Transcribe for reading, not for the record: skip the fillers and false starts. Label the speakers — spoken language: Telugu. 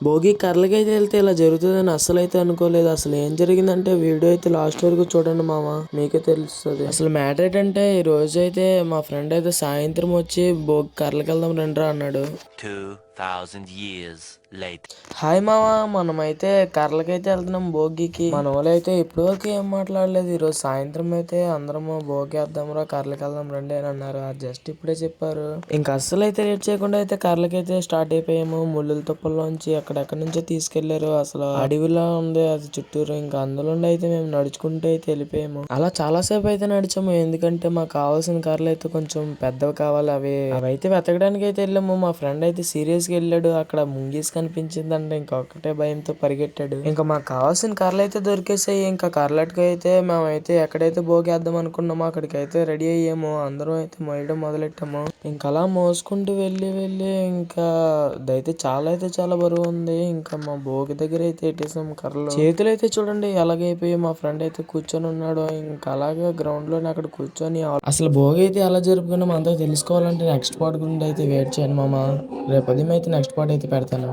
Speaker 1: భోగి కర్రలకైతే వెళ్తే ఇలా జరుగుతుందని అస్సలైతే అనుకోలేదు. అసలు ఏం జరిగిందంటే వీడియో అయితే లాస్ట్ వరకు చూడండి మామ, మీకే తెలుస్తుంది. అసలు మ్యాటర్ ఏంటంటే ఈ రోజు అయితే మా ఫ్రెండ్ అయితే సాయంత్రం వచ్చి భోగి కర్రలకి వెళ్దాం రండిరా అన్నాడు.
Speaker 2: 2000 years later.
Speaker 1: హాయ్ మామ, మనమైతే కర్రలకైతే వెళ్తున్నాం భోగికి. మన వాళ్ళు అయితే ఇప్పటి వరకు ఏం మాట్లాడలేదు. ఈరోజు సాయంత్రం అయితే అందరము భోగి వేద్దాంరా కర్రలకి వెళ్దాం రండి అని అన్నారు. జస్ట్ ఇప్పుడే చెప్పారు. ఇంకా అస్సలు అయితే లేట్ చేయకుండా అయితే కర్రలకైతే స్టార్ట్ అయిపోయాము. ముళ్ళుల తుప్పల్లోంచి ఎక్కడెక్కడి నుంచో తీసుకెళ్లారు. అసలు అడవిలా ఉంది అది చుట్టూరు. ఇంకా అందులో అయితే మేము నడుచుకుంటూ అయితే వెళ్ళిపోయాము. అలా చాలా సేపు అయితే నడిచాము. ఎందుకంటే మాకు కావాల్సిన కర్రలు అయితే కొంచెం పెద్దవి కావాలి. అవైతే వెతకడానికి అయితే వెళ్ళాము. మా ఫ్రెండ్ అయితే సీరియస్ గా వెళ్ళాడు. అక్కడ ముంగీస్ కనిపించిందంటే ఇంకొకటే భయంతో పరిగెట్టాడు. ఇంకా మాకు కావాల్సిన కర్రలు అయితే దొరికేసాయి. ఇంకా కర్రలకి అయితే మేమైతే ఎక్కడైతే భోగేద్దాం అనుకున్నామో అక్కడికి అయితే రెడీ అయ్యాము. అందరం అయితే మోయడం మొదలెట్టాము. ఇంకా అలా మోసుకుంటూ వెళ్ళి ఇంకా అదైతే చాలా బరువు ఉంది. ఇంకా మా భోగి దగ్గర అయితే ఎట్టేసాం కర్రలు. చేతులు అయితే చూడండి ఎలాగైపోయి. మా ఫ్రెండ్ అయితే కూర్చొని ఉన్నాడు. ఇంకా అలాగే గ్రౌండ్ లోనే అక్కడ కూర్చొని అసలు భోగి అయితే ఎలా జరుపుకున్నాం అంతా తెలుసుకోవాలంటే నెక్స్ట్ పార్ట్ గురించి అయితే వెయిట్ చేయండి మామ. రేపు ఉదయం అయితే నెక్స్ట్ పార్ట్ అయితే పెడతాను.